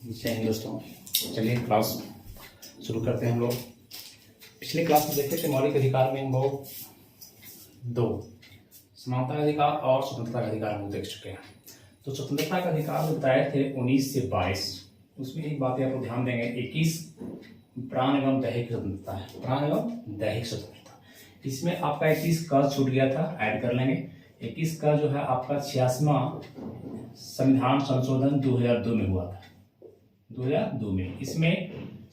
जय हिंद दोस्तों। चलिए क्लास शुरू करते हैं हम लोग। पिछले क्लास में देखे थे मौलिक अधिकार में हम लोग दो समानता का अधिकार और स्वतंत्रता का अधिकार हम लोग देख चुके हैं। तो स्वतंत्रता का अधिकार बताए थे 19 से 22। उसमें एक बात आप लोग ध्यान देंगे, 21 प्राण एवं दैहिक स्वतंत्रता है, प्राण एवं दैहिक स्वतंत्रता। इसमें आपका 21 का छूट गया था, ऐड कर लेंगे। 21 का जो है आपका 86वां संविधान संशोधन 2002 में हुआ था, 2002 में। इसमें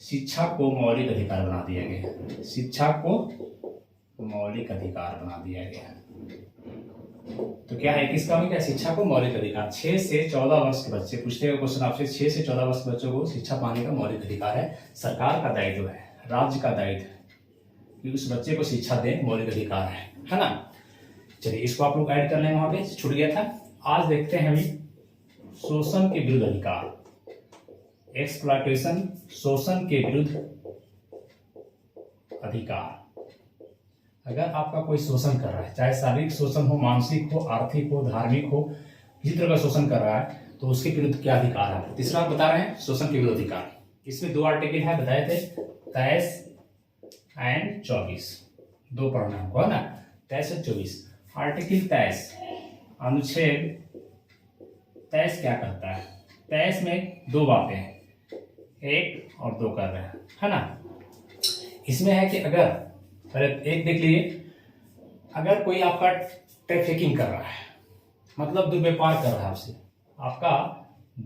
शिक्षा को मौलिक अधिकार बना दिया गया, शिक्षा को मौलिक अधिकार बना दिया गया। तो क्या है 21 का में, क्या शिक्षा को मौलिक अधिकार। 6 से 14 वर्ष के बच्चे, पूछते हैं क्वेश्चन आपसे, 6 से 14 वर्ष के बच्चों को शिक्षा पाने का मौलिक अधिकार है। सरकार का दायित्व है, राज्य का दायित्व है कि उस बच्चे को शिक्षा दें, मौलिक अधिकार है ना। चलिए इसको आप लोग ऐड कर लें, वहां पे छूट गया था। आज देखते हैं अभी शोषण के विरुद्ध अधिकार, एक्सप्लॉयटेशन, शोषण के विरुद्ध अधिकार। अगर आपका कोई शोषण कर रहा है, चाहे शारीरिक शोषण हो, मानसिक हो, आर्थिक हो, धार्मिक हो, किसी तरह का शोषण कर रहा है, तो उसके विरुद्ध क्या अधिकार है। तीसरा बता रहे हैं शोषण के विरुद्ध अधिकार। इसमें दो आर्टिकल है, बताए थे 23 एंड 24, दो पढ़ना हमको है ना, 23 और 24। आर्टिकल 23 अनुच्छेद 23 क्या करता है। 23 में दो बातें हैं, 1 और 2 कर रहे हैं, है ना। इसमें है कि अगर पहले एक देख लीजिए, अगर कोई आपका ट्रैफिकिंग कर रहा है, मतलब दुर्व्यापार कर रहा है आपसे, आपका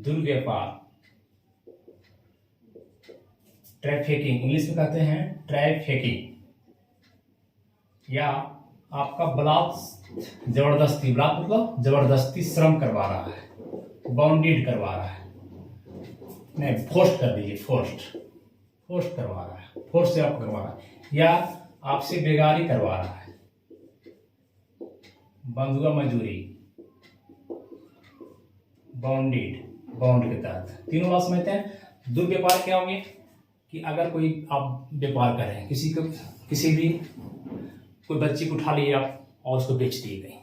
दुर्व्यापार, ट्रैफिकिंग इंग्लिश में कहते हैं ट्रैफिकिंग, या आपका बलात् जबरदस्ती, बलात् मतलब जबरदस्ती श्रम करवा रहा है, बाउंडेड करवा रहा है, नहीं फोर्स कर दीजिए, फोर्स करवा रहा है, फोर्स से आप करवा रहा है, या आपसे बेगारी करवा रहा है, बंधुआ मजदूरी, बाउंड के तहत। तीनों बात समझते हैं। दुर्व्यापार क्या होंगे कि अगर कोई आप व्यापार कर रहे हैं, किसी भी कोई बच्ची को उठा लिए आप और उसको बेच दिए गए,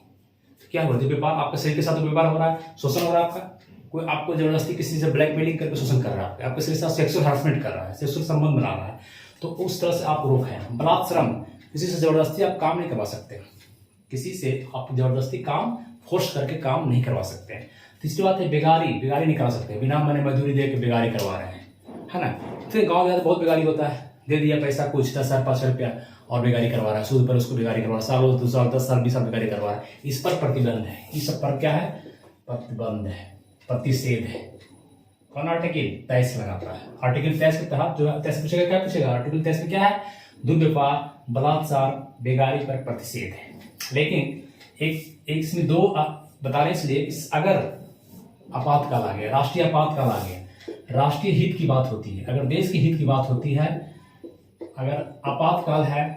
तो क्या हुआ, दुर्व्यापार। आपका शरीर के साथ व्यापार हो रहा है, शोषण हो रहा है आपका। कोई आपको जबरदस्ती किसी से ब्लैकमेलिंग करके शोषण कर रहा है, आपके शरीर के साथ सेक्सुअल हरासमेंट कर रहा है, सेक्सुअल संबंध बना रहा है, तो उस तरह से आप रोक है। बलात् श्रम, किसी से जबरदस्ती आप काम नहीं करवा सकते, किसी से आप जबरदस्ती काम फोर्स करके काम नहीं करवा सकते हैं। तीसरी बात है बेगारी नहीं करवा सकते, बिना मने मजदूरी दे के बेगारी करवा रहे हैं, है ना। फिर गाँव में बहुत बेगारी होता है, दे दिया पैसा कुछ 10,000 5,000 रुपया और बेगारी करवा रहा है, सूद पर उसको बेगारी करवा रहा है, सालों 2 साल 10 साल 20 साल बेगारी करवा रहा है। इस पर प्रतिबंध है, इस सब पर क्या है, प्रतिबंध है, प्रतिषेध है। कौन आर्टिकल 23 लगाता है। आर्टिकल 23 के तहत जो 23 पूछेगा, क्या पूछेगा, आर्टिकल 23 में क्या है, दुर्व्यापार, बलात्कार, बेगारी पर प्रतिषेध है। लेकिन एक इसमें दो बता रहे इसलिए, अगर आपातकाल आ गया, राष्ट्रीय आपातकाल आ गया, राष्ट्रीय हित की बात होती है, अगर देश के हित की बात होती है, अगर आपातकाल है,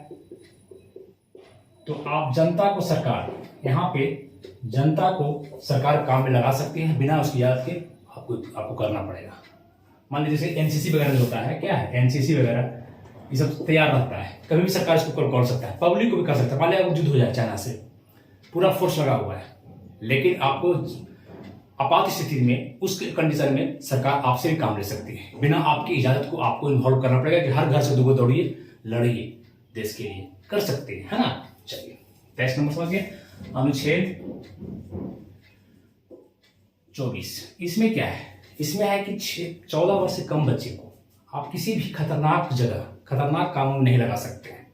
तो आप जनता को, सरकार यहाँ पे जनता को सरकार काम में लगा सकती है बिना उसकी इजाजत के। आपको करना पड़ेगा। मान लीजिए जैसे एनसीसी वगैरह होता है, क्या है एनसीसी वगैरह, ये सब तैयार रहता है, कभी भी सरकार इसको कर सकता है, पब्लिक को भी कर सकता है। मान लिया युद्ध हो जाए चाइना से, पूरा फोर्स लगा हुआ है, लेकिन आपको आपात स्थिति में, उस कंडीशन में सरकार आपसे भी काम ले सकती है, बिना आपकी इजाजत को आपको इन्वॉल्व करना पड़ेगा कि हर घर से दुगो दौड़िए, लड़िए देश के लिए, कर सकते हैं, है ना। चलिए 23 नंबर समझिए, अनुच्छेद 24। इसमें क्या है, इसमें है कि 14 वर्ष से कम बच्चे को आप किसी भी खतरनाक जगह, खतरनाक कानून नहीं लगा सकते हैं।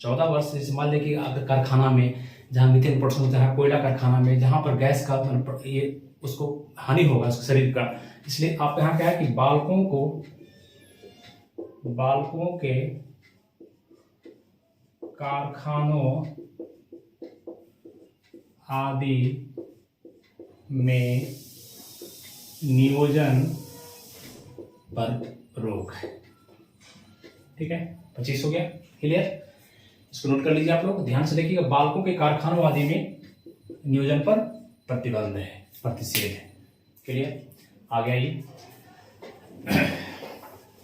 14 वर्ष, जैसे मान लीजिए अगर कारखाना में जहाँ मीथेन प्रोडक्शन होता है, कोयला कारखाना में, जहाँ पर गैस का ये उसको हानि होगा उसके शरीर का, इसलिए आप यहाँ क्या है कि बालकों के कारखानों आदि में नियोजन पर रोक है। ठीक है, 25 हो गया, क्लियर। इसको नोट कर लीजिए आप लोग, ध्यान से देखिएगा। बालकों के कारखानों आदि में नियोजन पर प्रतिबंध है, प्रतिषेध है, क्लियर। आगे आइए,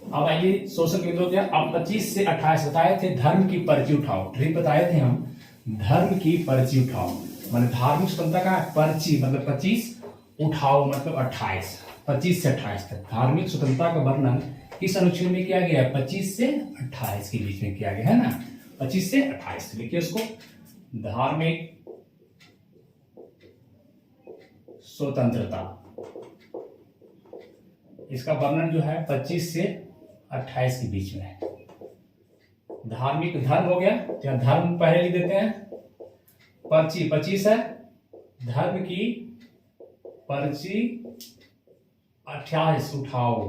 अब आइए शोषण के विरोध। अब 25 से 28 बताए थे, धर्म की पर्ची उठाओ, ट्रिक बताए थे हम, धर्म की पर्ची उठाओ, मतलब धार्मिक स्वतंत्रता का पर्ची मतलब 25, उठाओ मतलब 28, 25 से 28 तक धार्मिक स्वतंत्रता का वर्णन किस अनुच्छेद में किया गया है? 25 से 28 के बीच में किया गया है ना, 25 से 28। लिखिए उसको, धार्मिक स्वतंत्रता, इसका वर्णन जो है 25 से 28 के बीच में है। धार्मिक, धर्म हो गया, क्या धर्म पहले लिख देते हैं, पर्ची 25 है, धर्म की पर्ची 28 उठाओ।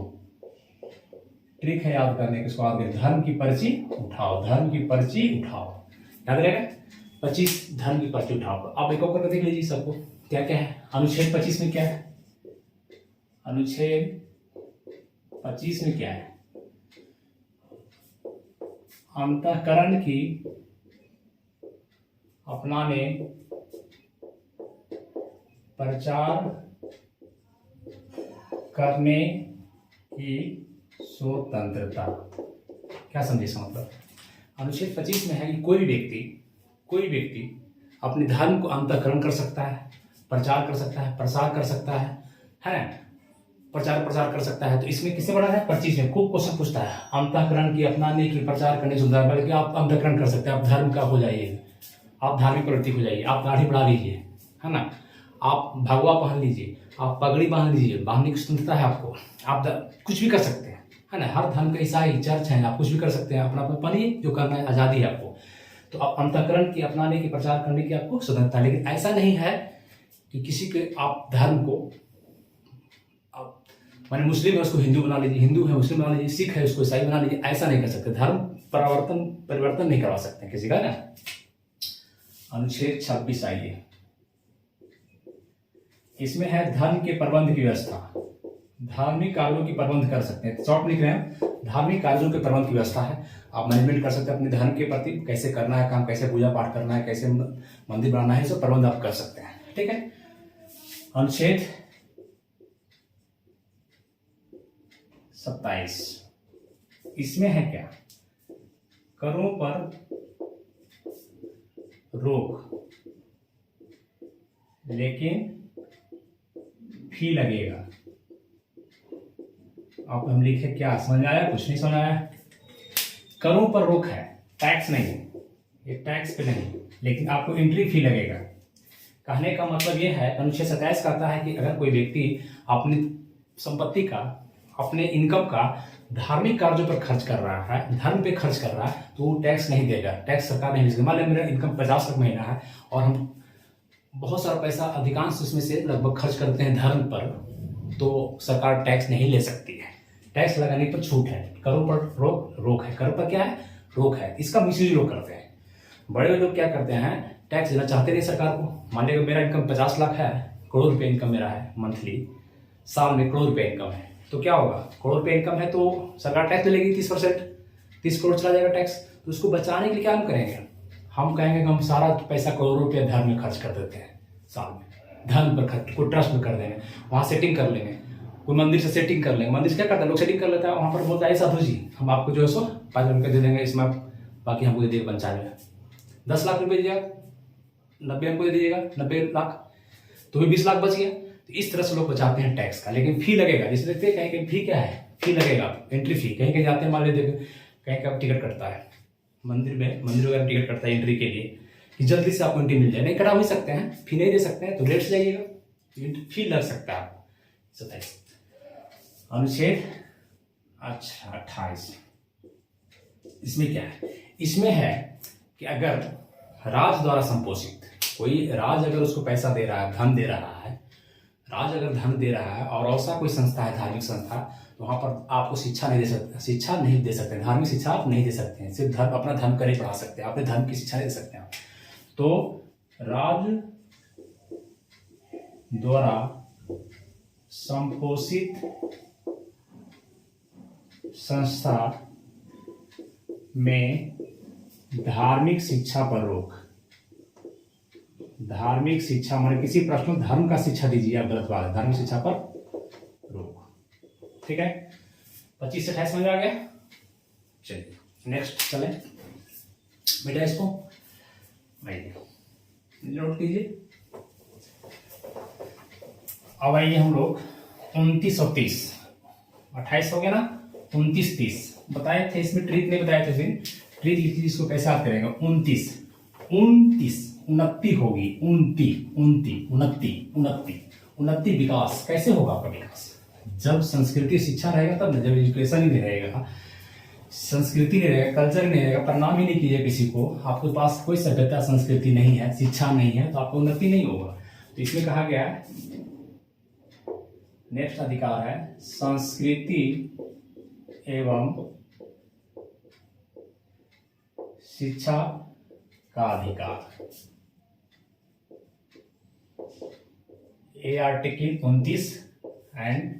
ट्रिक है याद करने के, स्वाद में धर्म की पर्ची उठाओ, धर्म की पर्ची उठाओ, याद रहेगा 25 धर्म की पर्ची उठाओ। आप एक और करके देख लीजिए सबको, क्या क्या है अनुच्छेद 25 में, क्या है अनुच्छेद 25 में, क्या है? अंतःकरण की अपनाने, प्रचार करने की स्वतंत्रता। क्या समझे इसका मतलब? अनुच्छेद 25 में है कि कोई व्यक्ति अपने धर्म को अंतःकरण कर सकता है, प्रचार कर सकता है, प्रसार कर सकता है ना, प्रचार कर सकता है। तो इसमें किससे बड़ा है? 25 में खूब क्वेश्चन पूछता है, अंतःकरण की, अपनाने की, प्रचार करने की सुविधा, बल्कि आप अंतःकरण कर सकते हैं, आप धर्म का हो जाइए, आप धार्मिक प्रवृत्ति हो जाइए, आप दाढ़ी बढ़ा लीजिए, है ना, आप भगवा पहन लीजिए, आप पगड़ी बांध लीजिए, बांधने की स्वतंत्रता है आपको, आप कुछ भी कर सकते हैं, है ना। हर धर्म का, ईसाई, चर्च है, आप कुछ भी कर सकते हैं, अपना पढ़िए, जो करना है, आज़ादी है आपको। तो आप अंतःकरण की, अपनाने की, प्रचार करने की आपको स्वतंत्रता। लेकिन ऐसा नहीं है कि किसी के आप धर्म को, आप माने मुस्लिम है उसको हिंदू बना लीजिए, हिंदू है मुस्लिम बना लीजिए, सिख है उसको ईसाई बना लीजिए, ऐसा नहीं कर सकते। धर्म परिवर्तन नहीं करवा सकते किसी का ना। अनुच्छेद 26 आइए, इसमें है धर्म के प्रबंध की व्यवस्था। धार्मिक कार्यों की प्रबंध कर सकते हैं, शॉर्ट लिख रहे हैं, धार्मिक कार्यों के प्रबंध की व्यवस्था है। आप मैनेजमेंट कर सकते हैं अपने धर्म के प्रति, कैसे करना है काम, कैसे पूजा पाठ करना है, कैसे मंदिर बनाना है, सब प्रबंध आप कर सकते हैं, ठीक है। अनुच्छेद 27, इसमें है क्या? करों पर रोक, लेकिन फी लगेगा। आप हम लिखे, क्या समझ आया? कुछ नहीं समझ आया? करों पर रोक है, टैक्स नहीं, ये टैक्स पे नहीं, लेकिन आपको एंट्री फी लगेगा। कहने का मतलब ये है, अनुच्छेद 27 कहता है कि अगर कोई व्यक्ति अपनी संपत्ति का, अपने इनकम का धार्मिक कार्यों पर खर्च कर रहा है, धर्म पे खर्च कर रहा है, तो वो टैक्स नहीं देगा, टैक्स सरकार नहीं देगी। मान लीजिए मेरा इनकम 50 लाख महीना है और हम बहुत सारा पैसा, अधिकांश उसमें से लगभग खर्च करते हैं धर्म पर, तो सरकार टैक्स नहीं ले सकती है। टैक्स लगाने पर छूट है, करों पर रोक है। करों पर क्या है? रोक है। इसका मिसयूज लोग करते हैं। बड़े लोग क्या करते हैं, टैक्स देना चाहते नहीं सरकार को। मान लीजिए मेरा इनकम 50 लाख है, करोड़ रुपये इनकम मेरा है मंथली, साल में करोड़ रुपये इनकम है, तो क्या होगा? करोड़ रुपये इनकम है तो सरकार टैक्स लेगी 30%, 30 करोड़ चला जाएगा टैक्स। तो उसको बचाने के लिए क्या हम करेंगे? हम कहेंगे कि हम सारा पैसा करोड़ों रुपये धर्म में खर्च कर देते हैं, साल में धर्म पर खर्च, कोई ट्रस्ट में कर देंगे, वहाँ सेटिंग कर लेंगे, कोई मंदिर से सेटिंग कर लेंगे। मंदिर से क्या करता है, लोग सेटिंग कर लेता है, वहाँ पर बोलता है साधु जी हम आपको जो है सो 5 रुपये दे देंगे, इसमें बाकी हमको दे देगा 95, 10 लाख रुपये दीजिएगा, 90 हमको दे दीजिएगा, 90 लाख, तो भी 20 लाख बच गया। तो इस तरह से लोग बचाते हैं टैक्स का। लेकिन फी लगेगा, जैसे देखते हैं कहीं कहीं फी क्या है, फी लगेगा, एंट्री फी। कहीं कहीं जाते हैं, मान लीजिए कहीं का टिकट कटता है, मंदिर वगैरह टिकट कटता है एंट्री के लिए, कि जल्दी से आपको एंट्री मिल जाए। नहीं कटा भी सकते हैं, फी नहीं दे सकते हैं तो लेट से जाइएगा, फी लग सकता है आपको। 27 अनुच्छेद 28, इसमें क्या है? इसमें है कि अगर राज द्वारा संपोषित कोई, राज अगर उसको पैसा दे रहा है, धन दे रहा है, राज अगर धन दे रहा है और ऐसा कोई संस्था है, धार्मिक संस्था, तो वहाँ पर आपको शिक्षा नहीं दे सकते, धार्मिक शिक्षा आप नहीं दे सकते हैं। सिर्फ धर्म, अपना धर्म कर ही पढ़ा सकते हैं, अपने धर्म की शिक्षा नहीं दे सकते हैं। तो राज द्वारा संपोषित संस्था में धार्मिक शिक्षा पर रोक। धार्मिक शिक्षा माने किसी प्रश्न में धर्म का शिक्षा दीजिए, आप गलत बात है, धार्मिक शिक्षा पर रोक, ठीक है। 25 से 28 समझ आ गया। चलिए नेक्स्ट चले बेटा, इसको नोट कीजिए। अब आइए हम लोग 29 और 30, 28 हो गया ना, 29 30 बताए थे, इसमें ट्रिक नहीं बताए थे, ट्रिक लिखी इसको कैसे याद करेगा। 29 29 29 होगी, 29 29 29 29 29 विकास कैसे होगा आपका विकास? जब संस्कृति शिक्षा रहेगा तब ना, जब एजुकेशन ही नहीं रहेगा, संस्कृति नहीं रहेगा, कल्चर नहीं रहेगा, प्रणाम ही नहीं कीजिए किसी को, आपके पास कोई सभ्यता संस्कृति नहीं है, शिक्षा नहीं है, तो आपको उन्नति नहीं होगा। तो इसमें कहा गया है, नेक्स्ट अधिकार है संस्कृति एवं शिक्षा का अधिकार। ए आर्टिकल 29 एंड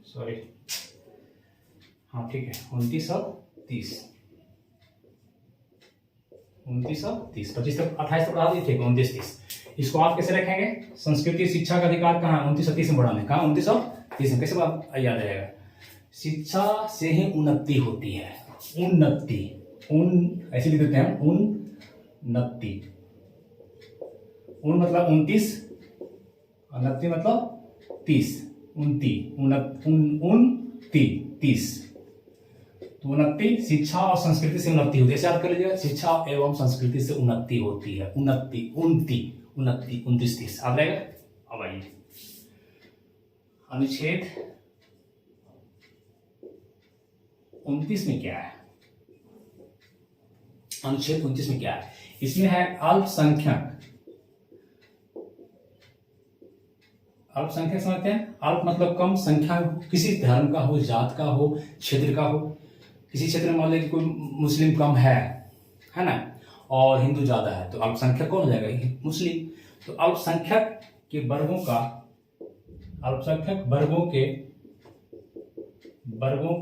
सॉरी, हाँ ठीक है, 29 और 30, 29 और 30, 25 तक 28 तक बढ़ा दीजिए, 29 30। इसको आप कैसे रखेंगे? संस्कृति शिक्षा का अधिकार कहाँ 29 और 30 में बढ़ाने, कहाँ 29 और 30 में, कैसे बात याद रहेगा? शिक्षा से ही उन्नति होती है, उन्नति, ऐसे लिख देते हैं, उन्नति, उन मतलब 29, उन्नति मतलब 30, 30, तो उन्नति शिक्षा और संस्कृति से उन्नति होती है, याद कर लीजिएगा, शिक्षा एवं संस्कृति से उन्नति होती है, उन्नति 29 30 आ जाएगा। अब आइए अनुच्छेद 29 में क्या है? अनुच्छेद 29 में क्या है? इसमें है अल्पसंख्यक। अल्पसंख्यक समझते हैं, अल्प मतलब कम, संख्या किसी धर्म का हो, जात का हो, क्षेत्र का हो, किसी क्षेत्र में मान लीजिए कोई मुस्लिम कम है ना, और हिंदू ज्यादा है, तो अल्पसंख्यक कौन हो जाएगा? मुस्लिम। तो अल्पसंख्यक के वर्गों का, अल्पसंख्यक वर्गों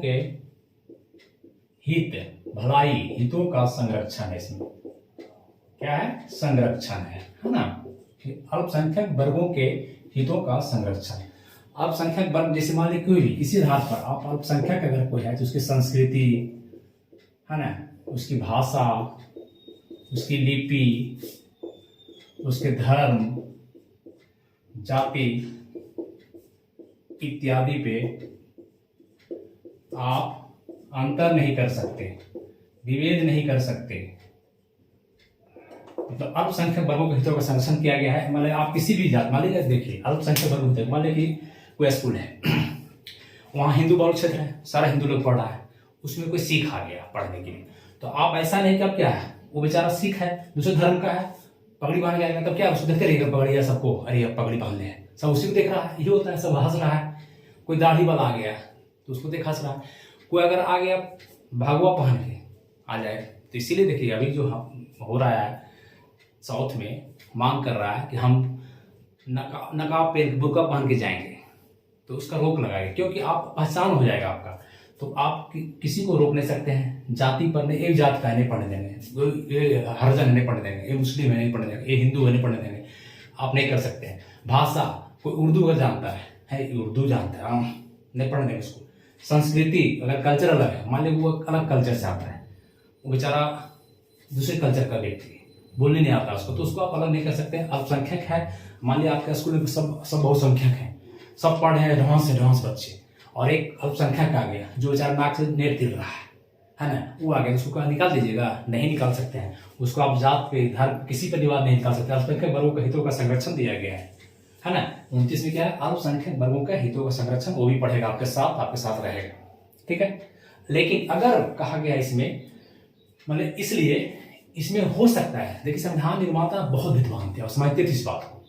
के हित, भलाई, हितों का संरक्षण है, इसमें क्या है? संरक्षण है ना, अल्पसंख्यक वर्गों के हितों का संरक्षण। अल्पसंख्यक वर्ग जैसे मान लीजिए कोई भी किसी आधार पर आप अल्पसंख्यक अगर कोई है तो उसकी संस्कृति है ना, उसकी भाषा, उसकी लिपि, उसके धर्म, जाति इत्यादि पे आप अंतर नहीं कर सकते, विभेद नहीं कर सकते। मतलब अल्पसंख्यक वर्गों के हितों का संरक्षण किया गया है। मान लीजिए आप किसी भी जात, मान लीजिए देखिए अल्पसंख्यक वर्ग होते हैं, मान लीजिए कोई स्कूल है वहाँ हिंदू बहुल क्षेत्र है, सारा हिंदू लोग पढ़ रहा है, उसमें कोई सिख आ गया पढ़ने के लिए, तो आप ऐसा नहीं कि अब क्या है, वो बेचारा सिख है, दूसरे धर्म का है, पगड़ी बांध गया, तब क्या उसको देखते रहेगा पगड़ी, सबको अरे अब पगड़ी बांध ले, सब उसी को देख रहा है, ये होता है, सब हंस रहा है। कोई दाढ़ी वाला आ गया तो उसको देख हंस रहा है, कोई अगर आ गया भगवा पहन के आ जाए, तो इसीलिए देखिए अभी जो हो रहा है साउथ में, मांग कर रहा है कि हम नकाब पहन, बुर्का पहन के जाएंगे, तो उसका रोक लगाएंगे, क्योंकि आप पहचान हो जाएगा आपका, तो आप किसी को रोक नहीं सकते हैं। जाति पर नहीं, एक जात का नहीं पढ़ने देंगे, ये हरिजन नहीं पढ़ने देंगे, ये मुस्लिम है नहीं पढ़ने देंगे, ये हिंदू है नहीं पढ़ने देंगे, आप नहीं कर सकते हैं। भाषा, कोई उर्दू अगर जानता है उर्दू जानता है, नहीं पढ़ने देंगे उसको। संस्कृति, अगर कल्चर अलग है, मान लीजिए वो अलग कल्चर से आता है, वो बेचारा दूसरे कल्चर का व्यक्ति, बोलने नहीं आता उसको, तो उसको आप अलग नहीं कर सकते। अल्पसंख्यक है, मान लीजिए आपके स्कूल में सब बहुसंख्यक हैं, सब पढ़ रहे हैं एडवांस बच्चे, और एक अल्पसंख्यक आ गया जो बेचारा नाक से नेट तिर रहा है ना, वो आ गया, उसको निकाल दीजिएगा? नहीं निकाल सकते हैं उसको, आप जात पे, धर्म, किसी पर विवाद नहीं निकाल सकते। अल्पसंख्यक वर्गों के हितों का संरक्षण दिया गया है ना। 29 में क्या है? अल्पसंख्यक वर्गों के हितों का संरक्षण, वो भी पढ़ेगा आपके साथ रहेगा, ठीक है। लेकिन अगर कहा गया इसमें, मतलब इसलिए इसमें हो सकता है, देखिए संविधान निर्माता बहुत विद्वान थे और समझते थे इस बात को,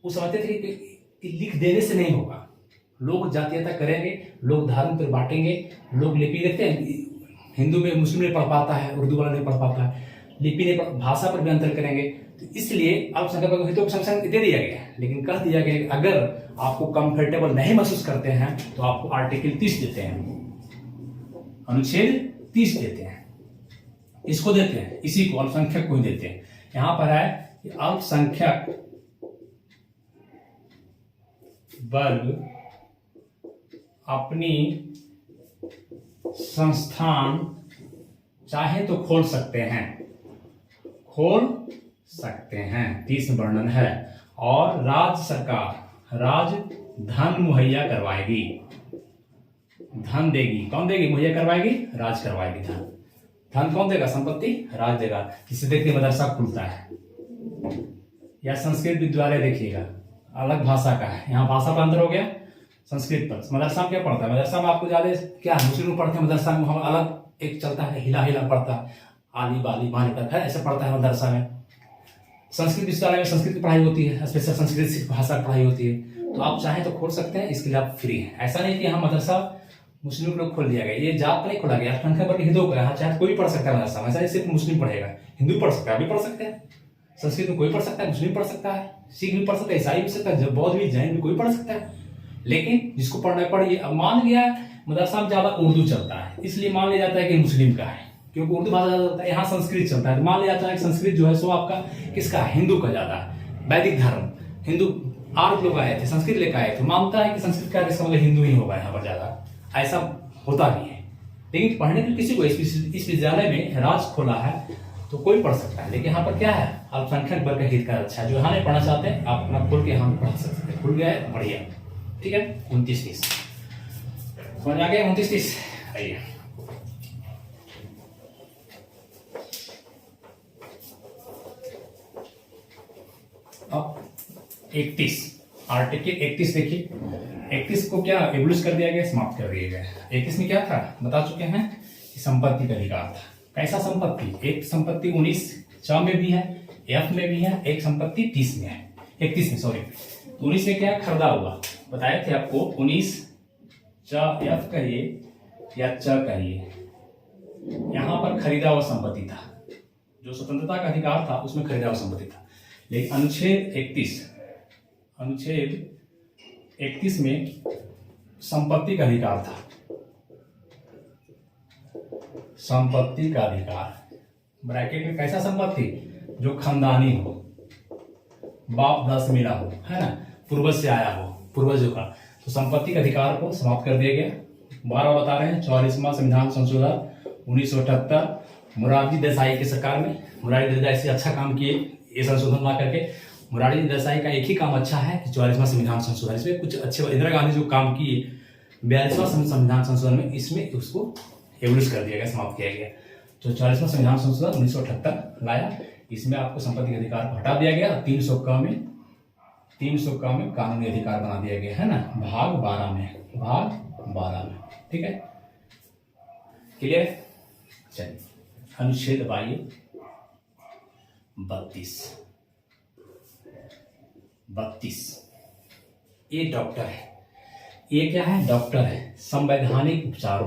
वो समझते थे कि लिख देने से नहीं होगा, लोग जातीयता करेंगे, लोग धर्म पर बांटेंगे, लोग लिपि देखते हैं, हिंदू में मुस्लिम नहीं पढ़ पाता है, उर्दू वाला नहीं पढ़ पाता है, लिपि नहीं, भाषा पर भी अंतर करेंगे, तो इसलिए अल्पसंख्यक हितों को संरक्षण दे दिया गया है। लेकिन कह दिया गया कि अगर आपको कंफर्टेबल नहीं महसूस करते हैं तो आपको आर्टिकल 30 देते हैं, अनुच्छेद 30 देते हैं, इसको देते हैं, इसी को अल्पसंख्यक को ही देते हैं। यहां पर है कि अल्पसंख्यक वर्ग अपनी संस्थान चाहे तो खोल सकते हैं, 30 में वर्णन है, और राज्य राज धन मुहैया करवाएगी, धन देगी। कौन देगी? मुहैया करवाएगी, राज करवाएगी। धन धन कौन देगा? संपत्ति राज देगा। जिसे देखिए मदरसा खुलता है या संस्कृत विद्यालय देखिएगा, अलग भाषा का है, यहाँ भाषा का अंतर हो गया संस्कृत पर। मदरसा में क्या पढ़ता है? मदरसा में आपको ज्यादा क्या है, मुस्लिम पढ़ते हैं मदरसा में, हम अलग एक चलता है, हिला हिला पढ़ता है, आली बाली बानी तक है, ऐसे पढ़ता है मदरसा में। संस्कृत विद्यालय में संस्कृत की पढ़ाई होती है, स्पेशल संस्कृत भाषा की पढ़ाई होती है। तो आप चाहें तो खोल सकते हैं, इसके लिए आप फ्री हैं। ऐसा नहीं कि यहाँ मदरसा मुस्लिम लोग खोल दिया गया, ये जात नहीं खोला गया, संख्या पर हिंदुओं का, चाहे कोई पढ़ सकता है मदरसा में। ऐसा सिर्फ मुस्लिम पढ़ेगा, हिंदू पढ़ सकता है, अभी पढ़ सकते हैं। संस्कृत में कोई पढ़ सकता है, मुस्लिम पढ़ सकता है, सिख भी पढ़ सकता है, ईसाई भी सकता है, बौद्ध भी, जैन भी, कोई पढ़ सकता है। लेकिन जिसको पढ़ना है पढ़िए। अब मान लिया मदरसा में ज्यादा उर्दू चलता है, इसलिए मान लिया जाता है कि मुस्लिम का है, क्योंकि उर्दू भाषा ज्यादा चलता है। यहाँ संस्कृत चलता है, तो मान लिया जाता है कि संस्कृत जो है सो आपका किसका है? हिंदू का ज्यादा है। वैदिक धर्म हिंदू आर्य लोग आए थे, संस्कृत लेकर आए थे, मानता है कि संस्कृत का इसका मतलब हिंदू ही होगा यहाँ पर ज्यादा, ऐसा होता भी है। लेकिन पढ़ने के किसी को इस विद्यालय में राज खोला है तो कोई पढ़ सकता है। लेकिन यहाँ पर क्या है? अल्पसंख्यक वर्ग का हित का अच्छा है। जो यहाँ नहीं पढ़ना चाहते हैं आप अपना खोल के यहाँ पढ़ सकते हैं। खुल गया है, बढ़िया, ठीक है। 29-30 समझ आ गया? 29-30 आइए। अब 31 आर्टिकल 31 देखिए। 31 को क्या एबुलिश कर दिया गया, समाप्त कर दिया गया। 31 में क्या था बता चुके हैं कि संपत्ति का अधिकार था। कैसा संपत्ति? एक संपत्ति 19 में भी है, एफ में भी है, एक संपत्ति 30 में है, 31 में, सॉरी 19 में क्या खरीदा हुआ बताए थे आपको। 19 एफ कहिए या कहिए, यहां पर खरीदा हुआ संपत्ति था, जो स्वतंत्रता का अधिकार था उसमें खरीदा हुआ संपत्ति था। लेकिन अनुच्छेद 31 में संपत्ति का अधिकार था, संपत्ति का अधिकार ब्रैकेट में कैसा संपत्ति? जो खानदानी हो, बाप दादा से मिला हो, है ना, पूर्वज से आया हो, पूर्वजों का। तो संपत्ति के अधिकार को समाप्त कर दिया गया। 12 बता रहे हैं 44वां संविधान संशोधन 1978 मोरारजी देसाई की सरकार में। मोरारजी देसाई से अच्छा काम किए ये संशोधन ला करके। मोरारजी देसाई का एक ही काम अच्छा है कि 44वां संविधान संशोधन, इसमें कुछ अच्छे, इंदिरा गांधी जो काम किए 42वां संविधान संशोधन में, इसमें उसको एबुलिश कर दिया गया, समाप्त किया गया। तो 40वां संविधान संशोधन 1978 लाया, इसमें आपको संपत्ति के अधिकार को हटा दिया गया। 300 का में कानूनी अधिकार बना दिया गया, है ना, भाग 12 में, ठीक है, क्लियर? चलिए अनुच्छेद 32 ये डॉक्टर है, ये क्या है? डॉक्टर है। संवैधानिक उपचार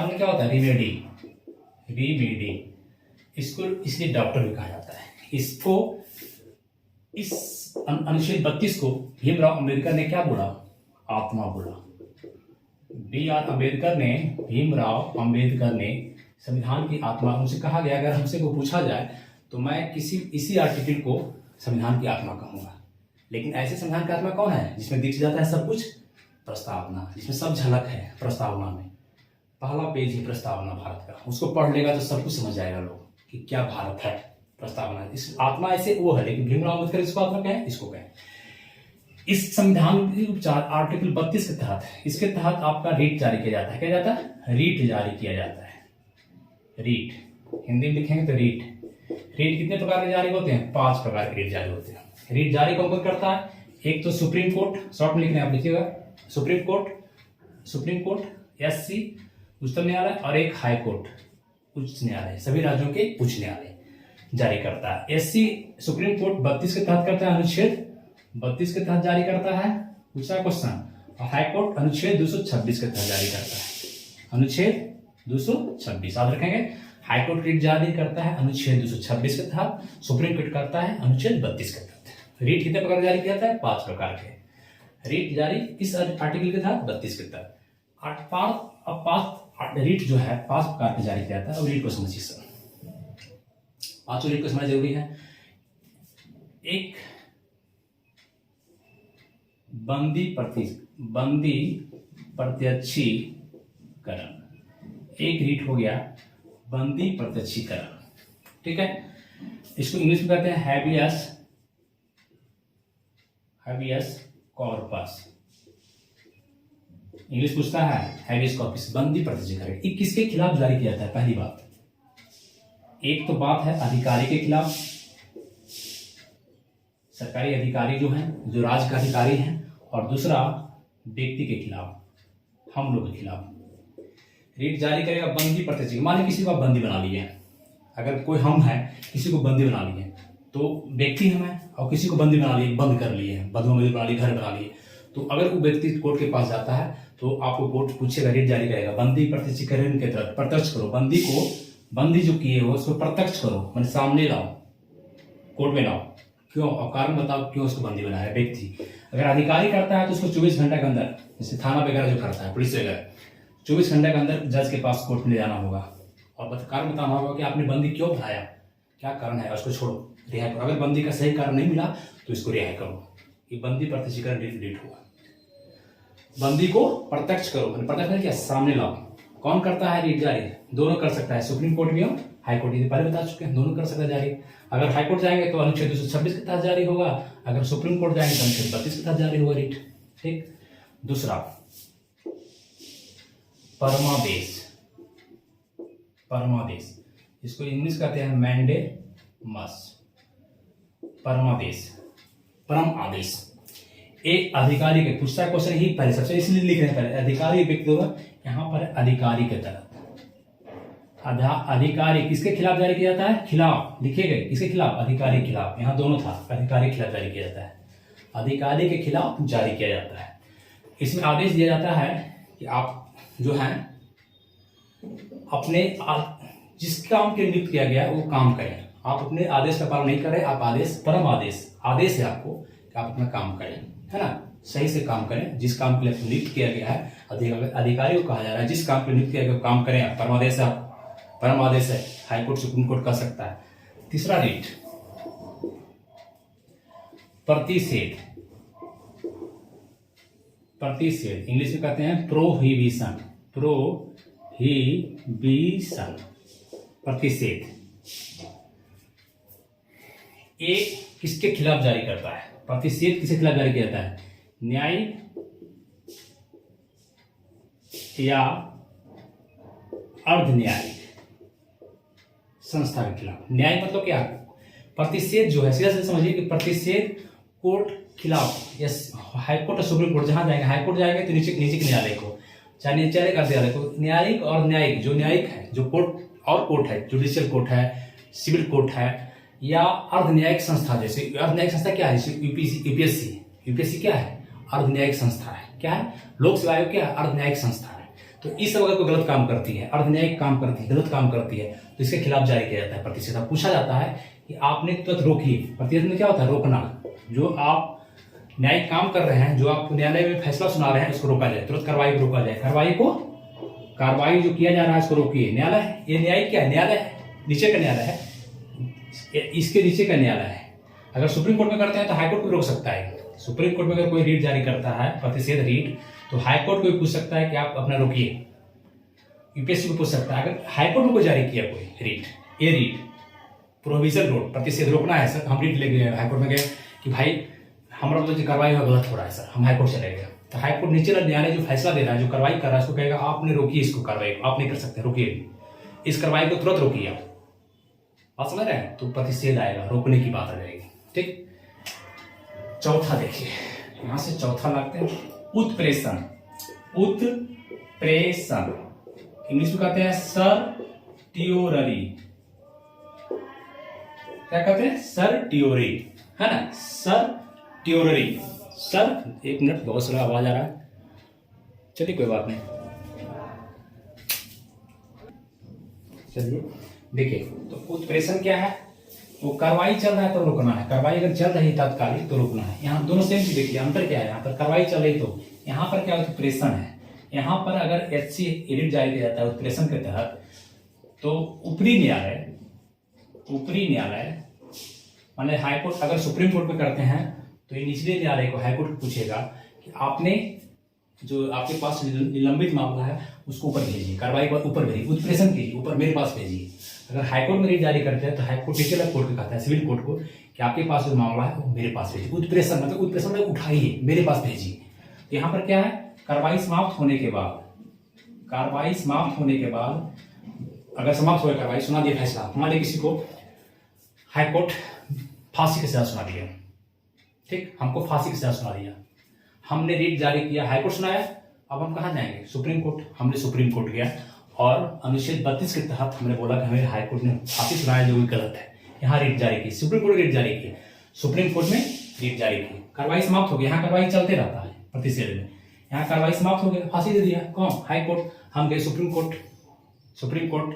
में क्या होता है? रिमेडी, इसको इसलिए डॉक्टर भी कहा जाता है। इसको इस अनुच्छेद 32 को भीमराव अंबेडकर ने क्या बोला? आत्मा बोला। भीमराव अंबेडकर ने संविधान की आत्मा, उनसे कहा गया अगर हमसे को पूछा जाए तो मैं इसी आर्टिकल को संविधान की आत्मा कहूंगा। लेकिन ऐसे संविधान की आत्मा कौन है? जिसमें दिख जाता है सब कुछ, प्रस्तावना, जिसमें सब झलक है प्रस्तावना में। पहला पेज ही प्रस्तावना भारत का, उसको पढ़ लेगा तो सब कुछ समझ जाएगा लोग कि क्या भारत है। प्रस्तावना, इस आत्मा ऐसे वो है, लेकिन भीमराव अम्बेडकर इसको आत्मा क्या है? इसको कहें। इस संविधान के उपचार आर्टिकल 32 के तहत, इसके तहत आपका रीट जारी किया जाता है। क्या जाता है? रीट जारी किया जाता है। रीट हिंदी में लिखेंगे तो रीट कितने प्रकार के जारी होते हैं? 5 प्रकार के रीट जारी होते हैं। रीट जारी कौन करता है? एक तो सुप्रीम कोर्ट, शॉर्ट में लिखने आप लिखिएगा, सुप्रीम कोर्ट SC उच्चतम न्यायालय, और एक हाई कोर्ट उच्च न्यायालय, सभी राज्यों के उच्च न्यायालय जारी करता है। SC सुप्रीम कोर्ट 32 के तहत करता है, अनुच्छेद 32 के तहत जारी करता है, पूछा क्वेश्चन। और हाई कोर्ट अनुच्छेद 226 के तहत जारी करता है, अनुच्छेद 226 याद रखेंगे। हाई कोर्ट रीट जारी करता है अनुच्छेद 226 के तहत, सुप्रीम कोर्ट करता है अनुच्छेद 32 के तहत। रीट कितने प्रकार जारी किया जाता है? 5 प्रकार के रीट जारी इस आर्टिकल के तहत 32 के तहत। 5 रीट जो है 5 प्रकार के जारी किया जाता है। और रीट को समझिए सर, 5 रीट को समझना जरूरी है। एक बंदी प्रत्यक्षीकरण, एक रीट हो गया बंदी प्रत्यक्षीकरण। ठीक है, इसको इंग्लिश में कहते हैं हैबियस कॉर्पस। इंग्लिश पूछता है हैबियस कॉर्पस, बंदी प्रतिज्ञा। ये किसके खिलाफ जारी किया जाता है? पहली बात, एक तो बात है अधिकारी के खिलाफ, सरकारी अधिकारी जो हैं, जो राज्य का अधिकारी हैं, और दूसरा व्यक्ति के खिलाफ, हम लोग के खिलाफ रीट जारी करेगा बंदी प्रतिज्ञा। माने किसी को आप बंदी बना लिए, अगर कोई हम है किसी को बंदी बना लिए, तो व्यक्ति हम है और किसी को बंदी बना लिए, बंद कर लिए, बंदी बना लिए, घर बना लिए, तो अगर वो व्यक्ति कोर्ट के पास जाता है तो आपको कोर्ट पूछेगा, रीट जारी करेगा बंदी प्रतिज्ञाकरण के तहत प्रत्यक्ष करो, बंदी जो किए हो उसको प्रत्यक्ष करो, मैंने सामने लाओ, कोर्ट में लाओ, क्यों और कारण बताओ क्यों उसको बंदी बनाया व्यक्ति। अगर अधिकारी करता है तो उसको 24 घंटे के अंदर, जैसे थाना वगैरह जो करता है, पुलिस वगैरह, 24 घंटे के अंदर जज के पास कोर्ट में ले जाना होगा और कारण बताना होगा कि आपने बंदी क्यों बनाया, क्या कारण है, उसको छोड़ो, रिहा करो। अगर बंदी का सही कारण नहीं मिला तो इसको रिहा करो। ये बंदी प्रतिज्ञाकरण रीट होगा। बंदी को प्रत्यक्ष करो, प्रत्यक्ष क्या, सामने लाओ। कौन करता है रीट जारी? दोनों कर सकता है, सुप्रीम कोर्ट भी और हाई कोर्ट, ये पहले बता चुके हैं, दोनों कर सकता है जारी। अगर हाई कोर्ट जाएंगे तो अनुच्छेद 226 के तहत जारी होगा, अगर सुप्रीम कोर्ट जाएंगे तो अनुच्छेद 32 के तहत जारी होगा रीट। ठीक, दूसरा परमादेश, इसको इंग्लिश कहते हैं मैंडेमस। परम आदेश, एक अधिकारी के पूछता है क्वेश्चन ही पहले सबसे, इसलिए लिख रहे हैं पहले अधिकारी व्यक्ति होगा, यहाँ पर अधिकारी के तहत। अधिकारी किसके खिलाफ जारी किया जाता है? खिलाफ लिखे गए, किसके खिलाफ? अधिकारी के खिलाफ, यहाँ दोनों था, अधिकारी के खिलाफ जारी किया जाता है, अधिकारी के खिलाफ जारी किया जाता है। इसमें आदेश दिया जाता है कि आप जो है अपने जिस काम के लिए नियुक्त किया गया वो काम करें। आप अपने आदेश का पालन नहीं करें, आप परम आदेश है आपको कि आप अपना काम करें, है ना, सही से काम करें। जिस काम के लिए नियुक्त किया गया है, अधिकारी को कहा जा रहा है जिस काम के लिए नियुक्त किया गया काम करें, परम आदेश है, हाईकोर्ट सुप्रीम कोर्ट कर सकता है। तीसरा रीट प्रतिषेध, इंग्लिश में कहते हैं प्रोहिबिशन। प्रतिषेध ये किसके खिलाफ जारी करता है? प्रतिषेध किसके खिलाफ जारी किया जाता है? न्यायिक या अर्ध न्यायिक संस्था के खिलाफ। न्याय मतलब क्या? प्रतिषेध जो है, सीधा सीधा समझिए कि प्रतिषेध कोर्ट खिलाफ, या हाईकोर्ट और सुप्रीम कोर्ट, जहां जाएंगे, हाईकोर्ट जाएंगे तो नीचे के न्यायालय को, चाहे न्यायालय का न्यायालय को, न्यायिक और न्यायिक, जो न्यायिक है, जो कोर्ट है, जुडिशियल कोर्ट है, सिविल कोर्ट है, या अर्ध न्यायिक संस्था। जैसे अर्ध न्यायिक संस्था क्या है? यूपीएससी क्या है? अर्ध न्यायिक संस्था है। क्या है? लोक सेवा आयोग क्या है? अर्ध न्यायिक संस्था है। तो इस सब अगर कोई गलत काम करती है, अर्ध न्यायिक काम करती है, गलत काम करती है, तो इसके खिलाफ जारी किया जाता है प्रतिषेध। पूछा जाता है कि आपने तुरंत रोकिए। प्रतिषेध में क्या होता है? रोकना। जो आप न्यायिक काम कर रहे हैं, जो आप न्यायालय में फैसला सुना रहे हैं, उसको रोका जाए, तुरंत कार्रवाई को रोका जाए। कार्रवाई जो किया जा रहा है उसको रोकिए। न्यायालय, ये न्यायिक क्या है? न्यायालय है, नीचे का न्यायालय है, इसके नीचे का न्यायालय है। अगर सुप्रीम कोर्ट में करते हैं तो हाईकोर्ट को रोक सकता है। सुप्रीम कोर्ट में अगर कोई रीट जारी करता है, प्रतिषेध रीट, तो हाईकोर्ट को भी पूछ सकता है कि आप अपना रोकिए। यूपीएससी को पूछ सकता है। अगर हाईकोर्ट में कोई जारी किया कोई रीट, ये रीट प्रोविजन रोड, प्रतिषेध रोकना है सर, हम रीट ले गए हाईकोर्ट में गए कि भाई हमारा मतलब जो कार्रवाई गलत हो रहा है सर, हम हाईकोर्ट चले गए, तो हाईकोर्ट नीचे न्यायालय जो फैसला दे रहा है, जो कार्रवाई कर रहा है, उसको कहेगा आपने रोकिए इसको, कार्रवाई को आप नहीं कर सकते, रोकिए इस कार्रवाई को, तुरंत रोकिए आप। बात समझ रहे हैं? तो प्रतिषेध आएगा, रोकने की बात आ जाएगी। ठीक, चौथा देखिए, यहां से चौथा लाते हैं, उत्प्रेषण। इंग्लिश में कहते हैं सर्टियोररी। क्या कहते हैं? सर्टियोरी, है ना, सर्टियोररी। एक मिनट, बहुत सारा आवाज आ रहा है, चलिए कोई बात नहीं। चलिए देखिए, तो उत्प्रेषण क्या है? वो कार्रवाई चल रहा है तो रोकना है। कार्रवाई अगर चल रही है तात्कालिक तो रोकना है। यहाँ दोनों सेम चीज देखिए, अंतर क्या है? यहाँ पर कार्रवाई चल रही तो यहाँ पर क्या उत्प्रेषण है। यहाँ पर अगर एचसी रीट जारी किया जाता है उत्प्रेषण के तहत, तो ऊपरी न्यायालय माने हाईकोर्ट, अगर सुप्रीम कोर्ट में करते हैं तो ये निचले न्यायालय को, हाईकोर्ट को पूछेगा कि आपने जो आपके पास निलंबित मामला है उसको ऊपर भेजिए, कार्रवाई पर ऊपर भेजिए, उत्प्रेषण कीजिए, ऊपर मेरे पास भेजिए। अगर हाईकोर्ट में रीट जारी करते हैं तो हाईकोर्ट टिचुलर कोर्ट को कहता है, सिविल कोर्ट को, कि आपके पास जो मामला है वो मेरे पास भेजिए। उत्प्रेषण मतलब उत्प्रेषण में उठाइए, मेरे पास भेजिए। तो यहाँ पर क्या है, कार्रवाई समाप्त होने के बाद, कार्रवाई समाप्त होने के बाद, अगर समाप्त हो गई कार्रवाई, सुना दिया फैसला, मान लीजिए किसी को हाईकोर्ट फांसी की सजा सुना दिया, ठीक, हमको फांसी की सजा सुना दिया, हमने रीट जारी किया, हाईकोर्ट सुनाया, अब हम कहाँ जाएंगे, सुप्रीम कोर्ट। हमने सुप्रीम कोर्ट गया और अनुच्छेद 32 के तहत हमने बोला कि हमें हाईकोर्ट ने फांसी सुनाया जो भी गलत है, यहाँ रीट जारी की, सुप्रीम कोर्ट रीट जारी की, सुप्रीम कोर्ट में रीट जारी की, कार्रवाई समाप्त हो गई। यहाँ कार्रवाई चलते रहता है प्रतिषेध में, यहाँ कार्रवाई समाप्त हो गई, फांसी दे दिया, कौन, हाईकोर्ट। हम गए सुप्रीम कोर्ट, सुप्रीम कोर्ट,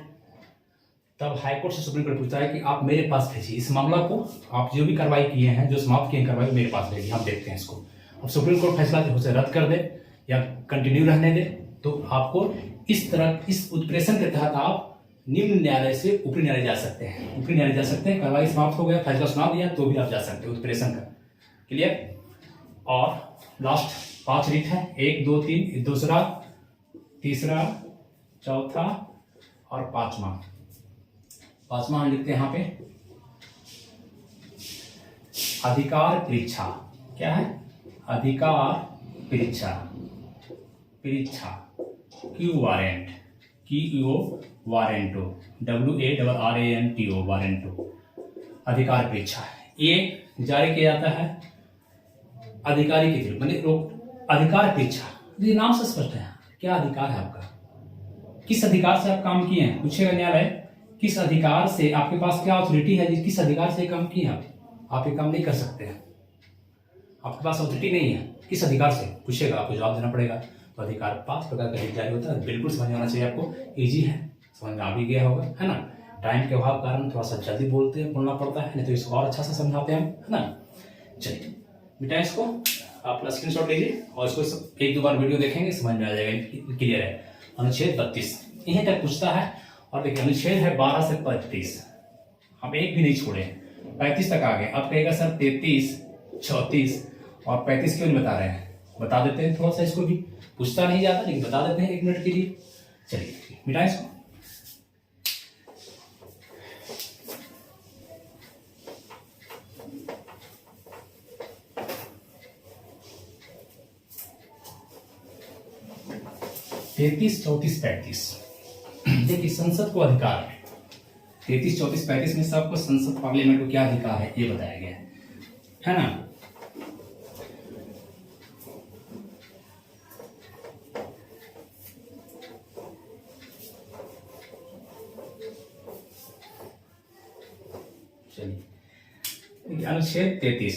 तब हाईकोर्ट से सुप्रीम कोर्ट पूछता है कि आप मेरे पास भेजिए इस मामला को, आप जो भी कार्रवाई किए हैं, जो समाप्त किए कार्रवाई मेरे पास भेजिए, हम देखते हैं इसको। अब सुप्रीम कोर्ट फैसला जो उसे रद्द कर दे या कंटिन्यू रहने दे, तो आपको इस तरह, इस उत्प्रेषण के तहत आप निम्न न्यायालय से ऊपरी न्यायालय जा सकते हैं, ऊपरी न्यायालय जा सकते हैं। कार्रवाई समाप्त हो गया, फैसला सुना दिया तो भी आप जा सकते हैं उत्प्रेषण का, क्लियर। और लास्ट 5 रीट है, 1, 2, 3, दूसरा, तीसरा, चौथा और पांचवा हम लिखते हैं यहाँ पे, अधिकार परीक्षा। क्या है, अधिकार परीक्षा, परीक्षा, Q warrant, quo warranto, WARRANTO, warranto, अधिकार परीक्षा। ये जारी किया जाता है अधिकारी के थ्रू, मतलब अधिकार परीक्षा, ये नाम से स्पष्ट है क्या अधिकार है आपका, किस अधिकार से आप काम किए हैं, पूछेगा न्यायालय, किस अधिकार से, आपके पास क्या अथॉरिटी है, किस अधिकार से काम किए हैं आप ये काम नहीं कर सकते हैं, आपके पास अथॉरिटी नहीं है, किस अधिकार से पूछेगा, आपको जवाब देना पड़ेगा। तो अधिकार 5 प्रकार का जारी होता है, बिल्कुल समझ में आना चाहिए आपको, इजी है, समझ में आ भी गया होगा, है ना। टाइम के अभाव कारण थोड़ा सा जल्दी बोलना पड़ता है, नहीं तो इसको और अच्छा से समझाते हैं, है ना। चलिए बेटा, इसको आप स्क्रीनशॉट लीजिए और इसको 1-2 बार वीडियो देखेंगे, समझ में आ जाएगा, क्लियर है। अनुच्छेद 32 यहीं तक पूछता है, और देखिए अनुच्छेद है 12 से 35, हम एक भी नहीं छोड़े, 35 तक आ गए। अब कहेगा सर 33, 34 और 35 क्यों नहीं बता रहे हैं, बता देते हैं, थोड़ा सा इसको भी पूछता नहीं जाता लेकिन बता देते हैं 1 मिनट के लिए। चलिए मिटाएं इसको। तैतीस, 34, 35 देखिए संसद को अधिकार है, 33, 34, 35 में सबको संसद पार्लियामेंट को क्या अधिकार है ये बताया गया है ना। चलिए अनुच्छेद 33,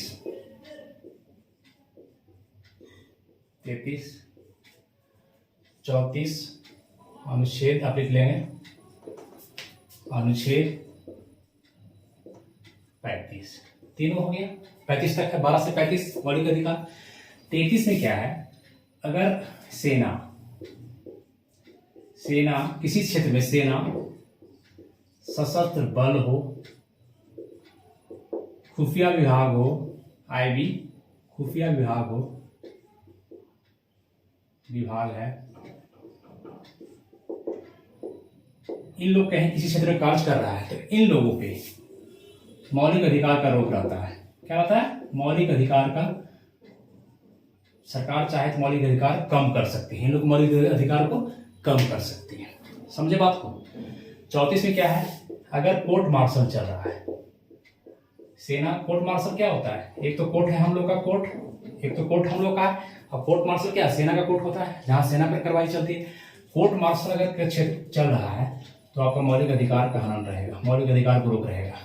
34 अनुच्छेद आप लिख लेंगे, अनुच्छेद 35 तीनों हो गया, 35 तक है, 12 से 35 मौलिक अधिकार। 33 में क्या है, अगर सेना किसी क्षेत्र में सेना, सशस्त्र बल हो, खुफिया विभाग हो, IB खुफिया विभाग है, इन लोग कहीं किसी क्षेत्र में कार्य कर रहा है तो इन लोगों पे मौलिक अधिकार का रोक रहता है। क्या रहता है, मौलिक अधिकार का, सरकार चाहे तो मौलिक अधिकार कम कर सकती है, इन लोग मौलिक अधिकार को कम कर सकती है, समझे बात को। 34 में क्या है, अगर कोर्ट मार्शल चल रहा है, सेना, कोर्ट मार्शल क्या होता है, एक तो कोर्ट है हम लोग का कोर्ट, एक तो कोर्ट हम लोग का है, और कोर्ट मार्शल क्या, सेना का कोर्ट होता है जहां सेना पर कार्रवाई चलती है। कोर्ट मार्शल अगर चल रहा है तो आपका मौलिक अधिकार का हनन रहेगा, मौलिक अधिकार को रोक रहेगा,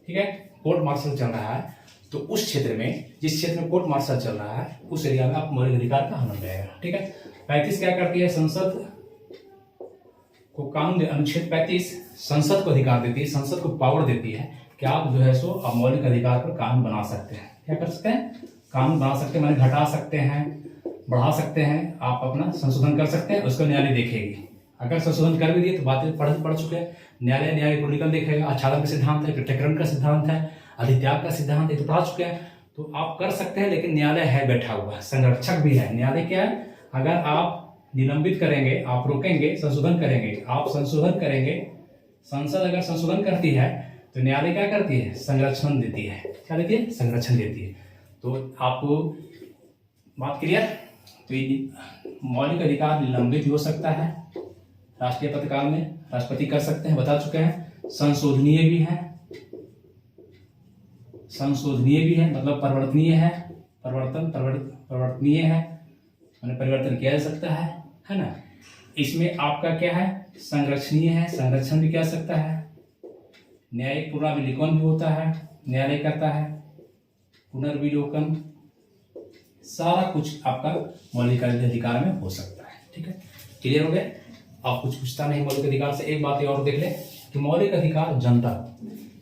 ठीक है। कोर्ट मार्शल चल रहा है तो उस क्षेत्र में, जिस क्षेत्र में कोर्ट मार्शल चल रहा है उस एरिया में आप मौलिक अधिकार का हनन रहेगा, ठीक है। 35 क्या करती है, संसद को कानून, अनुच्छेद 35 संसद को अधिकार देती है, संसद को पावर देती है कि आप जो है सो आप मौलिक अधिकार पर कानून बना सकते हैं। क्या कर सकते हैं, कानून बना सकते हैं, माने घटा सकते हैं, बढ़ा सकते हैं, आप अपना संशोधन कर सकते हैं, उसको न्यायालय देखेगी। अगर संशोधन कर भी दिए तो बातें पढ़ चुके हैं, न्यायालय न्यायिक रूलिकल देखेगा, आच्छादन का सिद्धांत है, पृथक्करण का सिद्धांत है, अधित्याग का सिद्धांत है, तो पढ़ा चुके हैं। तो आप कर सकते हैं, लेकिन न्यायालय है बैठा हुआ, संरक्षक भी है। न्यायालय क्या है, अगर आप निलंबित करेंगे, आप रोकेंगे, संशोधन करेंगे, आप संशोधन करेंगे, संसद अगर संशोधन करती है तो न्यायालय क्या करती है, संरक्षण देती है। क्या देती है, संरक्षण देती है। तो आपको बात क्लियर। तो ये मौलिक अधिकार निलंबित हो सकता है राष्ट्रीय पत्रकाल में, राष्ट्रपति कर सकते हैं, बता चुके हैं। संशोधनीय भी है, संशोधनीय भी है मतलब परिवर्तनीय है, परिवर्तनीय है, मैंने परिवर्तन किया जा सकता है ना। इसमें आपका क्या है, संरक्षणीय है, संरक्षण भी किया जा सकता है। न्यायिक पुनर्विलोकन भी होता है, न्यायालय करता है पुनर्विलोकन। सारा कुछ आपका मौलिक अधिकार में हो सकता है। ठीक है, क्लियर हो गया। आप कुछ पूछता नहीं मौलिक अधिकार से। एक बात और देख ले कि मौलिक अधिकार जनता,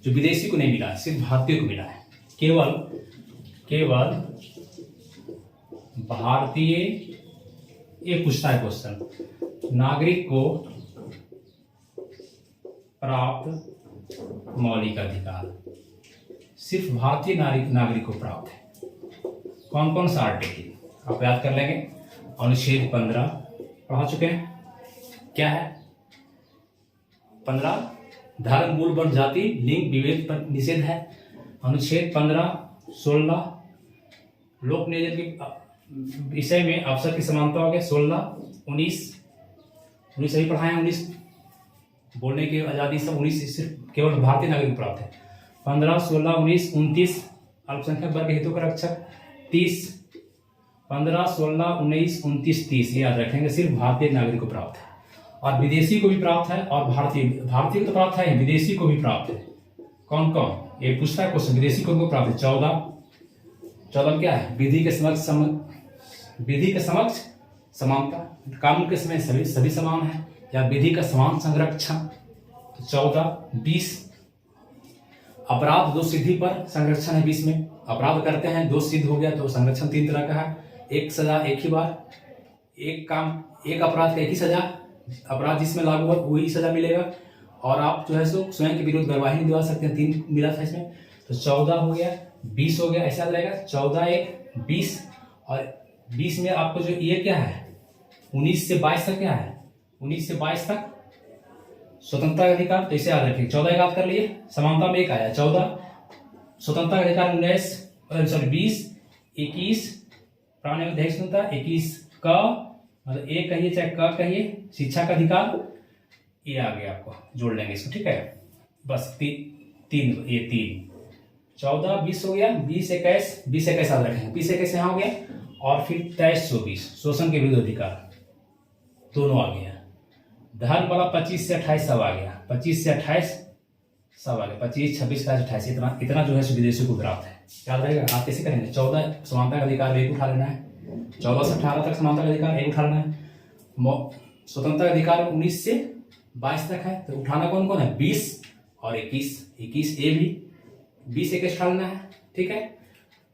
जो विदेशी को नहीं मिला, सिर्फ भारतीय को मिला है। केवल भारतीय, ये पूछता है क्वेश्चन, नागरिक को प्राप्त मौलिक अधिकार सिर्फ भारतीय नागरिक को प्राप्त है। कौन कौन सा आर्टिकल आप याद कर लेंगे। अनुच्छेद 15 पढ़ा चुके हैं। क्या है 15, धर्म, मूल, वर्ण, जाति, लिंग विभेद पर निषेध है। अनुच्छेद 15, 16 लोक नियोजन के विषय में अवसर की समानता हो गया। 16, 19 सही पढ़ाए हैं। 19 बोलने की आज़ादी सब, 19 सिर्फ केवल भारतीय नागरिक को प्राप्त है। 15, 16, 19, 29 अल्पसंख्यक वर्ग हितों का रक्षक। 30, 15, 16, 19, 29, 30 याद रखेंगे, सिर्फ भारतीय नागरिक को प्राप्त है। और विदेशी को भी प्राप्त है, और भारतीय को तो प्राप्त है, विदेशी को भी प्राप्त है। कौन कौन, ये पूछता है क्वेश्चन, विदेशी को भी प्राप्त है। 14 क्या है, विधि के समक्ष समानता, कानून के समय सभी समान है, या विधि का समान संरक्षण। तो 14, 20 अपराध दो सिद्धि पर संरक्षण है। 20 में अपराध करते हैं, दो सिद्ध हो गया तो संरक्षण 3 तरह का है। एक सजा एक ही बार, एक अपराध का एक ही सजा, अपराध जिसमें लागू हो वही सजा मिलेगा। और आप जो है सो स्वयं के विरुद्ध गवाही नहीं दिवा सकते हैं। 3 मिला था इसमें, तो 14 हो गया, 20 हो गया, ऐसा रहेगा। 14, 1, 20 और 20 में आपको जो ये क्या है 19 से 22 तक क्या है, 19 से 22 तक स्वतंत्रता का अधिकार। तो इसे याद रखिए, 14 याद कर लिए। समानता में एक आया 14, स्वतंत्रता का अधिकार 20, 21 प्राणियों की स्वतंत्रता, 21 का मतलब एक कहिए चाहे क कहिए, शिक्षा का अधिकार, ये आ गया, आपको जोड़ लेंगे इसको। ठीक है, बस 3 14, 20 हो गया। 20, 21 याद रखेंगे। 20, 21 यहाँ हो गया, और फिर 23, 24 शोषण के विरुद्ध अधिकार दोनों आ गया। धर्म वाला 25 से 28 सब आ गया। 25 से 28 सब आ गया। 25, 26, 28 इतना जो है विदेशी को प्राप्त है। याद रहेगा। आप कैसे करेंगे, 14 समानता का अधिकार एक उठा लेना है, 14 से 18 तक समानता का अधिकार एक उठा लेना है। स्वतंत्रता का अधिकार 19 से 22 तक है, तो उठाना कौन कौन है, 20 और 21 ए भी 20, 21 उठा लेना है। ठीक है,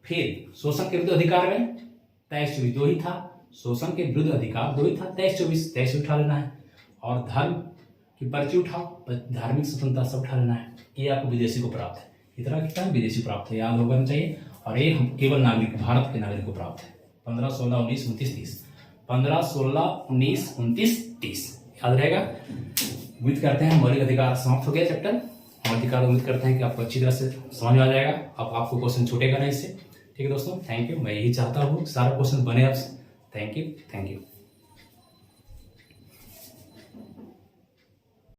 फिर शोषण के विरुद्ध अधिकार में 23, 24 दो ही था, शोषण के विरुद्ध अधिकार दो ही था, 23, 24 उठा लेना है। और धर्म की पर्ची उठाओ, धार्मिक स्वतंत्रता सब उठा लेना है। ये आपको विदेशी को प्राप्त है। इतना कितना विदेशी प्राप्त है, याद होना चाहिए। और ये हम केवल नागरिक, भारत के नागरिक को प्राप्त है। 15, 16, 19, 29, 30 15, 16, 19, 29, 30 याद रहेगा। उम्मीद करते हैं मौलिक अधिकार समाप्त हो गया चैप्टर। मौलिक अधिकार उम्मीद करते हैं कि आपको अच्छी तरह से समझ में आ जाएगा। अब आपको क्वेश्चन छूटेगा नहीं इससे। ठीक है दोस्तों, थैंक यू। मैं यही चाहता हूँ सारा क्वेश्चन बने आपसे। Thank you.